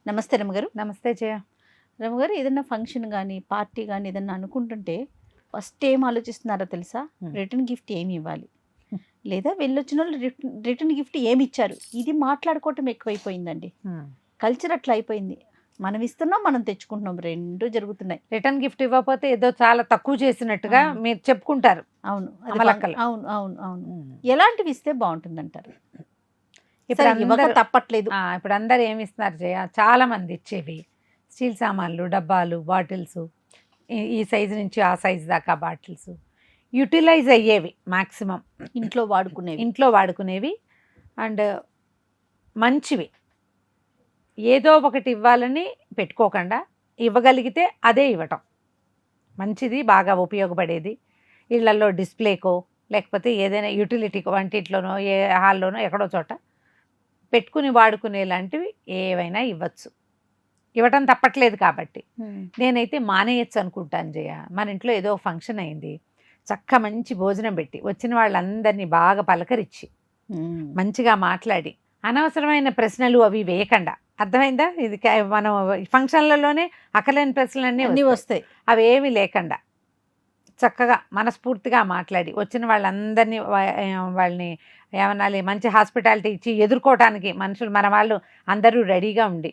నమస్తే రమ్మగారు. నమస్తే జయ. రమ్మగారు, ఏదైనా ఫంక్షన్ కానీ పార్టీ కానీ ఏదన్నా అనుకుంటుంటే ఫస్ట్ ఏం ఆలోచిస్తున్నారో తెలుసా? రిటర్న్ గిఫ్ట్ ఏమి ఇవ్వాలి, లేదా వెళ్ళొచ్చిన వాళ్ళు రిటర్న్ గిఫ్ట్ ఏమి ఇచ్చారు, ఇది మాట్లాడుకోవటం ఎక్కువైపోయిందండి. కల్చర్ అట్లా అయిపోయింది. మనం ఇస్తున్నాం, మనం తెచ్చుకుంటున్నాం, రెండు జరుగుతున్నాయి. రిటర్న్ గిఫ్ట్ ఇవ్వకపోతే ఏదో చాలా తక్కువ చేసినట్టుగా మీరు చెప్పుకుంటారు. అవును, అమలక్కలు. అవును అవును అవును. ఎలాంటివి ఇస్తే బాగుంటుంది అంటారు? ఇప్పుడు ఇవ్వక తప్పట్లేదు. ఇప్పుడు అందరు ఏమి ఇస్తున్నారు జయ, చాలా మంది ఇచ్చేవి స్టీల్ సామాన్లు, డబ్బాలు, బాటిల్స్, ఈ సైజు నుంచి ఆ సైజు దాకా బాటిల్స్ యూటిలైజ్ అయ్యేవి, మ్యాక్సిమం ఇంట్లో వాడుకునేవి అండ్ మంచివి. ఏదో ఒకటి ఇవ్వాలని పెట్టుకోకుండా ఇవ్వగలిగితే అదే ఇవ్వటం మంచిది, బాగా ఉపయోగపడేది. ఇళ్లలో డిస్ప్లేకో లేకపోతే ఏదైనా యూటిలిటీకో, వంటింట్లోనో ఏ హాల్లోనో ఎక్కడో చోట పెట్టుకుని వాడుకునేలాంటివి ఏవైనా ఇవ్వచ్చు. ఇవ్వటం తప్పట్లేదు కాబట్టి నేనైతే మానేయచ్చు అనుకుంటాను జయ. మన ఇంట్లో ఏదో ఫంక్షన్ అయింది, చక్క మంచి భోజనం పెట్టి వచ్చిన వాళ్ళందరినీ బాగా పలకరించి మంచిగా మాట్లాడి అనవసరమైన ప్రశ్నలు అవి వేయకుండా, అర్థమైందా? ఇది మనం ఫంక్షన్లలోనే అక్కలేని ప్రశ్నలు అన్నీ వస్తాయి. అవి ఏమీ లేకుండా చక్కగా మనస్ఫూర్తిగా మాట్లాడి వచ్చిన వాళ్ళందరినీ వాళ్ళని ఏమనాలి, మంచి హాస్పిటాలిటీ ఇచ్చి ఎదుర్కోవటానికి మనుషులు మన వాళ్ళు అందరూ రెడీగా ఉండి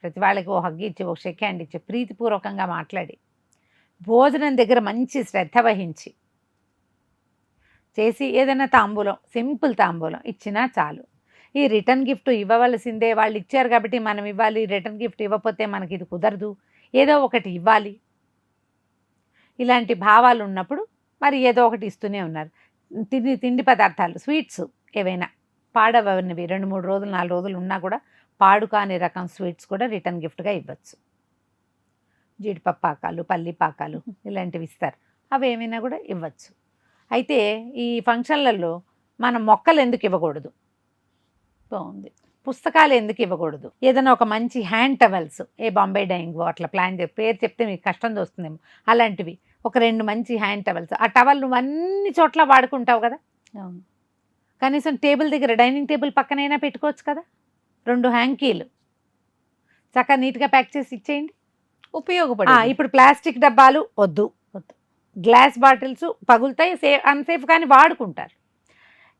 ప్రతి వాళ్ళకి ఓ హగ్ ఇచ్చి, ఒక షేక్ హ్యాండ్ ఇచ్చి, ప్రీతిపూర్వకంగా మాట్లాడి భోజనం దగ్గర మంచి శ్రద్ధ వహించి చేసి ఏదైనా తాంబూలం, సింపుల్ తాంబూలం ఇచ్చినా చాలు. ఈ రిటర్న్ గిఫ్ట్ ఇవ్వవలసిందే, వాళ్ళు ఇచ్చారు కాబట్టి మనం ఇవ్వాలి, రిటర్న్ గిఫ్ట్ ఇవ్వకపోతే మనకి ఇది కుదరదు, ఏదో ఒకటి ఇవ్వాలి, ఇలాంటి భావాలు ఉన్నప్పుడు మరి ఏదో ఒకటి ఇస్తూనే ఉన్నారు. తిండి పదార్థాలు, స్వీట్స్ ఏవైనా పాడవనివి 2-3 రోజులు 4 రోజులు ఉన్నా కూడా పాడు కాని రకం స్వీట్స్ కూడా రిటర్న్ గిఫ్ట్గా ఇవ్వచ్చు. జీడిపప్పు పాకాలు, పల్లి పాకాలు ఇలాంటివి ఇస్తారు, అవి ఏమైనా కూడా ఇవ్వచ్చు. అయితే ఈ ఫంక్షన్లలో మనం మొక్కలు ఎందుకు ఇవ్వకూడదు? బాగుంది. పుస్తకాలు ఎందుకు ఇవ్వకూడదు? ఏదైనా ఒక మంచి హ్యాండ్ టవల్స్, ఏ బాంబే డైయింగ్ అట్లా ప్లాన్ పేరు చెప్తే మీకు కష్టం వస్తుందేమో, అలాంటివి ఒక 2 మంచి హ్యాండ్ టవల్స్. ఆ టవల్ నువ్వు అన్ని చోట్ల వాడుకుంటావు కదా, అవును, కనీసం టేబుల్ దగ్గర, డైనింగ్ టేబుల్ పక్కనైనా పెట్టుకోవచ్చు కదా. 2 హ్యాంకీలు చక్కగా నీట్గా ప్యాక్ చేసి ఇచ్చేయండి, ఉపయోగపడే. ఇప్పుడు ప్లాస్టిక్ డబ్బాలు వద్దు, గ్లాస్ బాటిల్స్ పగులుతాయి, అన్సేఫ్ కానీ వాడుకుంటారు.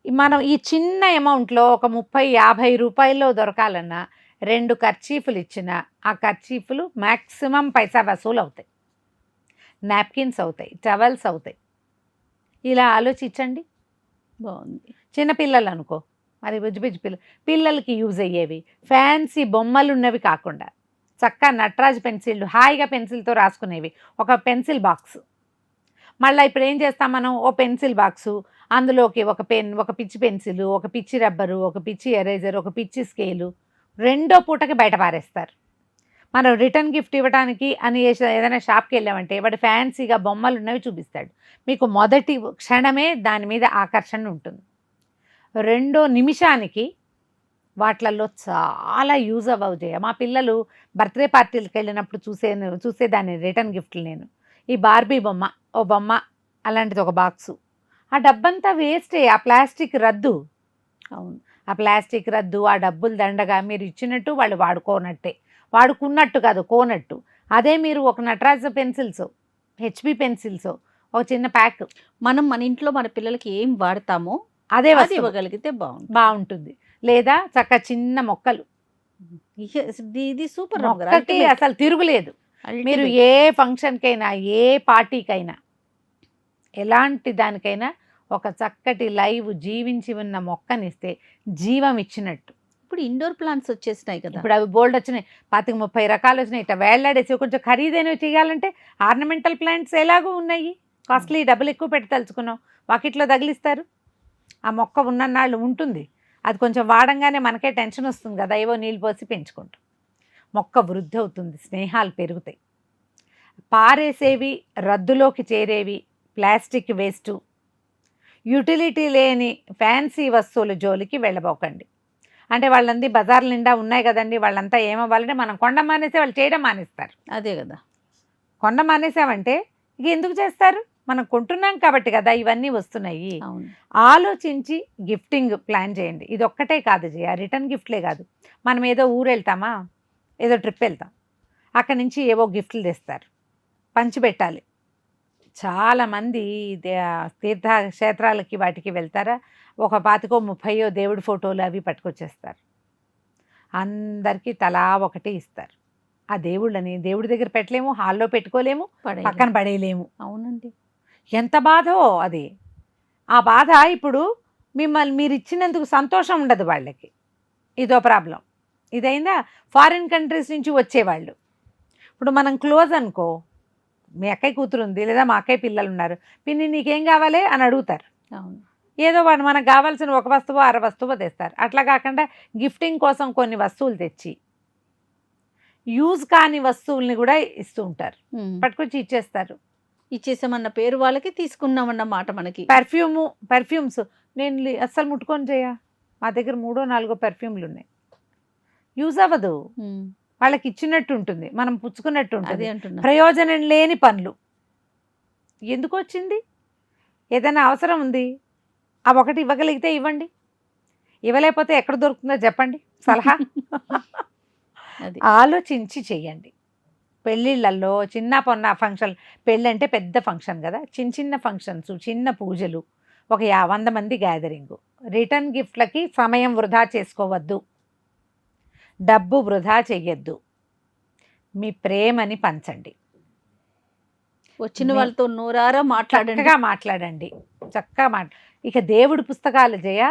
మనం ఈ చిన్న అమౌంట్లో ఒక 30-50 రూపాయల్లో దొరకాలన్నా 2 కర్చీఫ్లు ఇచ్చిన ఆ కర్చీఫ్లు మ్యాక్సిమం పైసా వసూలు అవుతాయి, నాప్కిన్స్ అవుతాయి, టవల్స్ అవుతాయి. ఇలా ఆలోచించండి. బాగుంది. చిన్నపిల్లలు అనుకో, మరి బుజ్జి పిల్లలకి యూజ్ అయ్యేవి, ఫ్యాన్సీ బొమ్మలు ఉన్నవి కాకుండా చక్కగా నటరాజ్ పెన్సిళ్ళు, హాయిగా పెన్సిల్తో రాసుకునేవి, ఒక పెన్సిల్ బాక్స్. మళ్ళీ ఇప్పుడు ఏం చేస్తాం మనం, ఓ పెన్సిల్ బాక్సు, అందులోకి ఒక పెన్, ఒక పిచ్చి పెన్సిల్, ఒక పిచ్చి రబ్బరు, ఒక పిచ్చి ఎరేజర్, ఒక పిచ్చి స్కేలు, 2వ పూటకి బయట పారేస్తారు. మనం రిటర్న్ గిఫ్ట్ ఇవ్వడానికి అని ఏదైనా షాప్కి వెళ్ళామంటే వాడు ఫ్యాన్సీగా బొమ్మలు ఉన్నవి చూపిస్తాడు, మీకు మొదటి క్షణమే దాని మీద ఆకర్షణ ఉంటుంది, 2వ నిమిషానికి వాటిలలో చాలా యూజ్ అవ్వవు చేయ. మా పిల్లలు బర్త్డే పార్టీలకు వెళ్ళినప్పుడు చూసేదాన్ని రిటర్న్ గిఫ్ట్లు. నేను ఈ బార్బీ బొమ్మ, ఓ బొమ్మ, అలాంటిది ఒక బాక్సు, ఆ డబ్బంతా వేస్టే, ఆ ప్లాస్టిక్ రద్దు. అవును, ఆ ప్లాస్టిక్ రద్దు, ఆ డబ్బులు దండగా మీరు ఇచ్చినట్టు వాళ్ళు వాడుకోనట్టే, వాడుకున్నట్టు కాదు, కోనట్టు. అదే మీరు ఒక నటరాజ్ పెన్సిల్స్, హెచ్బి పెన్సిల్స్, ఒక చిన్న ప్యాక్, మనం మన ఇంట్లో మన పిల్లలకి ఏం వాడతామో అదే ఇవ్వగలిగితే బాగుంటుంది. లేదా చక్క చిన్న మొక్కలు, ఇది సూపర్. మొక్కకి అసలు తిరుగులేదు. మీరు ఏ ఫంక్షన్కైనా, ఏ పార్టీకైనా, ఎలాంటి దానికైనా ఒక చక్కటి లైవ్ జీవించి ఉన్న మొక్కనిస్తే జీవం ఇచ్చినట్టు. ఇప్పుడు ఇండోర్ ప్లాంట్స్ వచ్చేసినాయి కదా, ఇప్పుడు అవి బోల్డ్ వచ్చినాయి, 25-30 రకాలు వచ్చినాయి. ఇట్లా వేళ్లాడేసి కొంచెం ఖరీదైనవి చేయాలంటే ఆర్నమెంటల్ ప్లాంట్స్ ఎలాగో ఉన్నాయి, కాస్ట్లీ, డబ్బులు ఎక్కువ పెట్టి తలుచుకున్నాం, వాకిట్లో తగిలిస్తారు. ఆ మొక్క ఉన్నన్నాళ్ళు ఉంటుంది, అది కొంచెం వాడంగానే మనకే టెన్షన్ వస్తుంది కదా, ఏవో నీళ్ళు పోసి పెంచుకుంటాం. మొక్క వృద్ధి అవుతుంది, స్నేహాలు పెరుగుతాయి. పారేసేవి, రద్దులోకి చేరేవి, ప్లాస్టిక్ వేస్టు, యూటిలిటీ లేని ఫ్యాన్సీ వస్తువుల జోలికి వెళ్ళబోకండి. అంటే వాళ్ళందరి బజార్ల నిండా ఉన్నాయి కదండి, వాళ్ళంతా ఏమవ్వాలంటే మనం కొండ మానేసే వాళ్ళు చేయడం మానేస్తారు. అదే కదా, కొండ మానేసామంటే ఇక ఎందుకు చేస్తారు? మనం కొంటున్నాం కాబట్టి కదా ఇవన్నీ వస్తున్నాయి. అవును. ఆలోచించి గిఫ్టింగ్ ప్లాన్ చేయండి. ఇది ఒక్కటే కాదు జయ, రిటర్న్ గిఫ్ట్లే కాదు. మనం ఏదో ఊరు వెళ్తామా, ఏదో ట్రిప్ వెళ్తాం, అక్కడి నుంచి ఏవో గిఫ్ట్లు తెస్తారు, పంచిపెట్టాలి. చాలామంది తీర్థక్షేత్రాలకి వాటికి వెళ్తారా, ఒక 25-30 దేవుడి ఫోటోలు అవి పట్టుకొచ్చేస్తారు. అందరికీ తలా ఒకటి ఇస్తారు. ఆ దేవుళ్ళని దేవుడి దగ్గర పెట్టలేము, హాల్లో పెట్టుకోలేము, పక్కన పడేయలేము. అవునండి. ఎంత బాధో అది. ఆ బాధ ఇప్పుడు మిమ్మల్ని మీరు ఇచ్చినందుకు సంతోషం ఉండదు వాళ్ళకి, ఇదో ప్రాబ్లం. ఇదైందా ఫారిన్ కంట్రీస్ నుంచి వచ్చేవాళ్ళు. ఇప్పుడు మనం క్లోజ్ అనుకో, మీ అక్కయ్య కూతురు ఉంది లేదా మా అక్కయ్య పిల్లలు ఉన్నారు, పిన్ని నీకేం కావాలి అని అడుగుతారు. అవును. ఏదో వాడు మనకు కావాల్సిన ఒక వస్తువు 6 వస్తువు తెస్తారు. అట్లా కాకుండా గిఫ్టింగ్ కోసం కొన్ని వస్తువులు తెచ్చి యూజ్ కాని వస్తువుల్ని కూడా ఇస్తూ ఉంటారు, పట్టుకొచ్చి ఇచ్చేస్తారు. ఇచ్చేసామన్న పేరు వాళ్ళకి, తీసుకున్నామన్న మాట మనకి. పర్ఫ్యూమ్స్ నేను అస్సలు ముట్టుకొని చేయ, మా దగ్గర 3-4 పర్ఫ్యూమ్లు ఉన్నాయి. యూజ్ అవ్వదు, వాళ్ళకి ఇచ్చినట్టు ఉంటుంది, మనం పుచ్చుకున్నట్టు ఉంటుంది. ప్రయోజనం లేని పనులు. ఎందుకు వచ్చింది? ఏదైనా అవసరం ఉంది, ఆ ఒకటి ఇవ్వగలిగితే ఇవ్వండి, ఇవ్వలేకపోతే ఎక్కడ దొరుకుతుందో చెప్పండి సలహా. ఆలోచించి చెయ్యండి. పెళ్ళిళ్ళల్లో చిన్న పొన్న ఫంక్షన్, పెళ్ళి అంటే పెద్ద ఫంక్షన్ కదా, చిన్న చిన్న ఫంక్షన్స్, చిన్న పూజలు, ఒక 100 మంది గ్యాదరింగు. రిటర్న్ గిఫ్ట్లకి సమయం వృధా చేసుకోవద్దు, డబ్బు వృధా చెయ్యొద్దు, మీ ప్రేమని పంచండి. వచ్చిన వాళ్ళతో నోరారా మాట్లాడండి చక్కగా ఇక దేవుడి పుస్తకాలు జయ,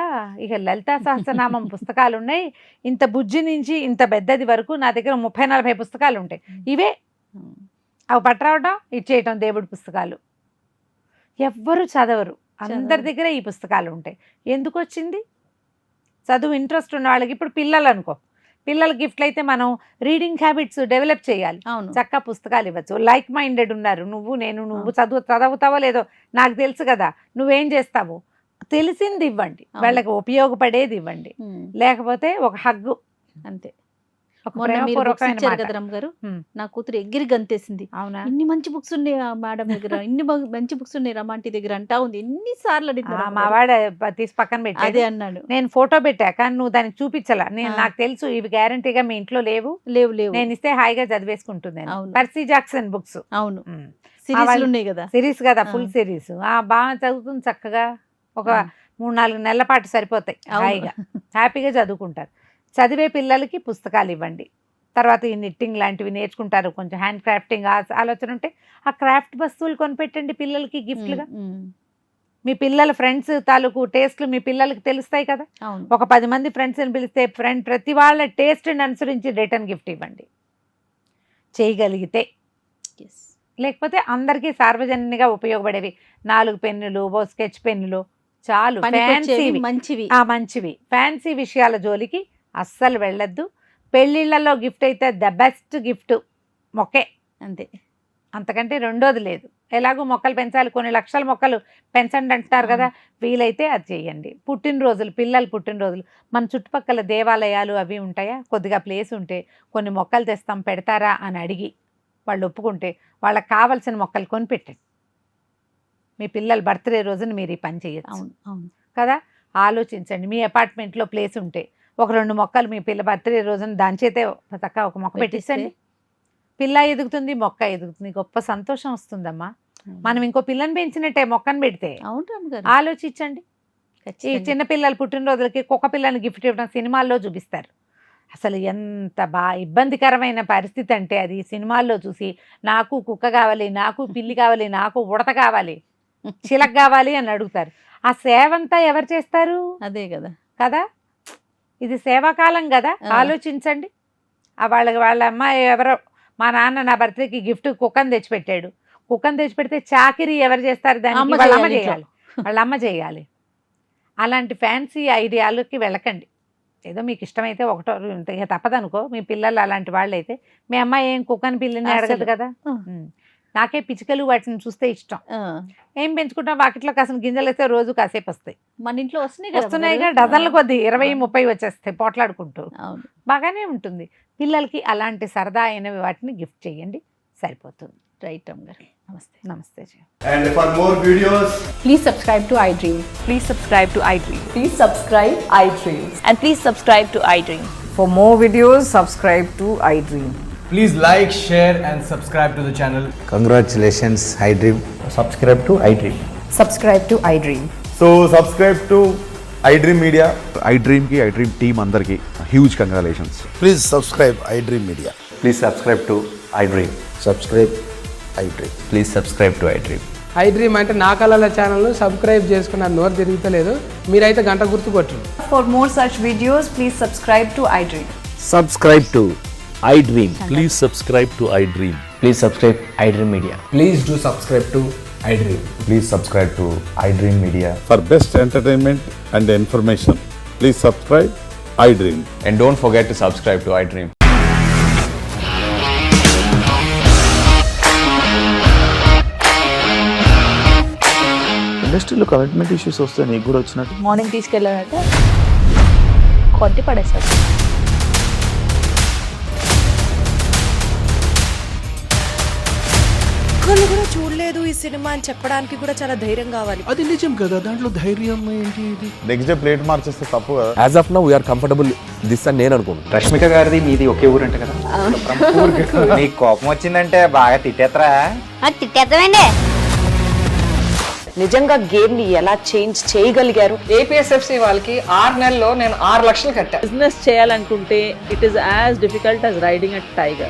ఇక లలితా సహస్రనామం పుస్తకాలు ఉన్నాయి. ఇంత బుజ్జి నుంచి ఇంత పెద్దది వరకు నా దగ్గర 30-40 పుస్తకాలు ఉంటాయి. ఇవే అవి పట్టరావడం, ఇచ్చేయటం దేవుడి పుస్తకాలు. ఎవ్వరు చదవరు, అందరి దగ్గర ఈ పుస్తకాలు ఉంటాయి. ఎందుకు వచ్చింది? చదువు ఇంట్రెస్ట్ ఉన్న వాళ్ళకి. ఇప్పుడు పిల్లలు అనుకో, పిల్లల గిఫ్ట్లు అయితే మనం రీడింగ్ హ్యాబిట్స్ డెవలప్ చేయాలి. చక్కగా పుస్తకాలు ఇవ్వచ్చు. లైక్ మైండెడ్ ఉన్నారు, నువ్వు చదువుతావో లేదో నాకు తెలుసు కదా, నువ్వేం చేస్తావు, తెలిసింది ఇవ్వండి, వాళ్ళకి ఉపయోగపడేది ఇవ్వండి. లేకపోతే ఒక హగ్గు అంతే. నా కూతురు ఎగిరి గంతేసింది, అవునా ఇన్ని మంచి బుక్స్ ఉన్నాయి మేడం దగ్గర, ఇన్ని మంచి బుక్స్ ఉన్నాయి రమాంటి దగ్గర అంటా ఉంది. ఎన్నిసార్లు అడిగినా మా వాడ తీసి పక్కన పెట్టి అదే అన్నాడు. నేను ఫోటో పెట్టా కానీ నువ్వు దానికి చూపించలా. నాకు తెలుసు ఇవి గ్యారంటీగా మీ ఇంట్లో లేవు, నేను ఇస్తే హాయిగా చదివేసుకుంటుంది. పర్సీ జాక్సన్ బుక్స్, అవును సిరీస్ ఉన్నాయి కదా, సిరీస్ కదా, ఫుల్ సిరీస్. బాగా చదువుతుంది చక్కగా. ఒక 3-4 నెలల పాటు సరిపోతాయి, హాయిగా హ్యాపీగా చదువుకుంటారు. చదివే పిల్లలకి పుస్తకాలు ఇవ్వండి. తర్వాత ఈ నిట్టింగ్ లాంటివి నేర్చుకుంటారు, కొంచెం హ్యాండ్ క్రాఫ్టింగ్ ఆలోచన ఉంటే ఆ క్రాఫ్ట్ వస్తువులు కొనిపెట్టండి పిల్లలకి గిఫ్ట్లుగా. మీ పిల్లల ఫ్రెండ్స్ తాలూకు టేస్ట్లు మీ పిల్లలకి తెలుస్తాయి కదా. ఒక 10 మంది ఫ్రెండ్స్ని పిలిస్తే ప్రతి వాళ్ళ టేస్ట్ని అనుసరించి రిటర్న్ గిఫ్ట్ ఇవ్వండి చేయగలిగితే. లేకపోతే అందరికీ సార్వజనికంగా ఉపయోగపడేవి 4 పెన్నులు, ఓ స్కెచ్ పెన్నులు చాలు, మంచివి. ఫ్యాన్సీ విషయాల జోలికి అస్సలు వెళ్ళొద్దు. పెళ్ళిళ్ళలో గిఫ్ట్ అయితే ద బెస్ట్ గిఫ్ట్ మొక్కే, అంతే, అంతకంటే రెండోది లేదు. ఎలాగో మొక్కలు పెంచాలి, కొన్ని లక్షల మొక్కలు పెంచండి అంటారు కదా, వీలైతే అది చేయండి. పుట్టినరోజులు, పిల్లలు పుట్టినరోజులు, మన చుట్టుపక్కల దేవాలయాలు అవి ఉంటాయా, కొద్దిగా ప్లేస్ ఉంటే కొన్ని మొక్కలు తెస్తాం పెడతారా అని అడిగి వాళ్ళు ఒప్పుకుంటే వాళ్ళకి కావాల్సిన మొక్కలు కొనిపెట్టండి. మీ పిల్లల బర్త్డే రోజున మీరు ఈ పని చేయొచ్చు కదా. ఆలోచించండి. మీ అపార్ట్మెంట్లో ప్లేస్ ఉంటే ఒక 2 మొక్కలు మీ పిల్ల బర్త్డే రోజున దాని చేతే చక్కగా ఒక మొక్క పెట్టించండి. పిల్ల ఎదుగుతుంది, మొక్క ఎదుగుతుంది, గొప్ప సంతోషం వస్తుందమ్మా. మనం ఇంకో పిల్లని పెంచినట్టే మొక్కను పెడితే. ఆలోచించండి. ఈ చిన్నపిల్లలు పుట్టినరోజులకి కుక్క పిల్లని గిఫ్ట్ ఇవ్వడం సినిమాల్లో చూపిస్తారు. అసలు ఎంత ఇబ్బందికరమైన పరిస్థితి అంటే అది సినిమాల్లో చూసి నాకు కుక్క కావాలి, నాకు పిల్లి కావాలి, నాకు ఉడత కావాలి, చిలక కావాలి అని అడుగుతారు. ఆ సేవ అంతా ఎవరు చేస్తారు? అదే కదా. ఇది సేవాకాలం కదా, ఆలోచించండి. వాళ్ళ అమ్మాయి ఎవరో, మా నాన్న నా బర్త్డేకి గిఫ్ట్ కుక్కను తెచ్చిపెట్టాడు. కుక్కను తెచ్చిపెడితే చాకిరీ ఎవరు చేస్తారు? దానికి వాళ్ళ అమ్మ చేయాలి, వాళ్ళ అమ్మ చేయాలి. అలాంటి ఫ్యాన్సీ ఐడియాలకి వెళ్ళకండి. ఏదో మీకు ఇష్టమైతే ఒకటో తప్పదనుకో. మీ పిల్లలు అలాంటి వాళ్ళు అయితే, మీ అమ్మాయి ఏం కుక్కని పిల్లని అడగదు కదా. నాకే పిచ్చుకలు వాటిని చూస్తే ఇష్టం. ఏం పెంచుకుంటాం, వాకిట్లో కాసిన గింజలు వేస్తే రోజు కాసేపు వస్తాయి. మన ఇంట్లో వస్తున్నాయిగా డజన్ల కొద్ది 20-30 వచ్చేస్తాయి పోట్లాడుకుంటూ. బాగానే ఉంటుంది. పిల్లలకి అలాంటి సరదా అయినవి వాటిని గిఫ్ట్ చేయండి, సరిపోతుంది. రైట్ అమ్మ గారు. నమస్తే. నమస్తే జయ. And for more videos, Please subscribe to iDream. Please subscribe to iDream. Please subscribe iDream. And please subscribe to iDream. For more videos, subscribe to iDream. please like, share and subscribe to the channel. Congratulations, iDream. Subscribe to iDream. Subscribe to iDream. So subscribe to iDream Media. iDream team అందరికి huge congratulations. Please subscribe iDream Media. Please subscribe to iDream. Subscribe iDream. Please subscribe to iDream. iDream అంటే నా కళల ఛానల్ను subscribe చేసుకున్న నోరు తిరుగుతలేదు, మీరైతే గంట గుర్తు కొట్టండి. For more such videos, please subscribe to iDream. Subscribe to iDream. Please subscribe to iDream. Please subscribe iDream Media. Please do subscribe to iDream. Please subscribe to iDream Media. For best entertainment and information, please subscribe iDream. And don't forget to subscribe to iDream. ఇండస్ట్రీలో commitment issues వస్తే నీకు కూడా వచ్చినట్టు. Morning తీసుకెళ్ళాడంటే కొట్టి పడేశాడు. ఒక్కళ్ళు కూడా చూడలేదు ఈ సినిమా అని చెప్పడానికి కూడా చాలా ధైర్యం కావాలి. అది నిజం కదా, దాంట్లో ధైర్యం ఏంటి? ఇది నెక్స్ట్ డే ప్లేట్ మార్చేస్తే తప్పు కదా. As of now we are comfortable this అని నేను అనుకుంటున్నాను. రష్మిక గారిది మీది ఒకే ఊరు అంట కదా. నీకు కోపం వచ్చిందంటే బాగా తిట్టేత్తరా? తిట్టేద్దామండి. నిజంగా గేమ్ ని ఎలా చేంజ్ చేయగలిగారు? ఏపీఎస్ఎఫ్సి వాళ్ళకి 6 నెలల్లో నేను 6 లక్షలు కట్టా. బిజినెస్ చేయాలనుకుంటే it is as difficult as riding a tiger.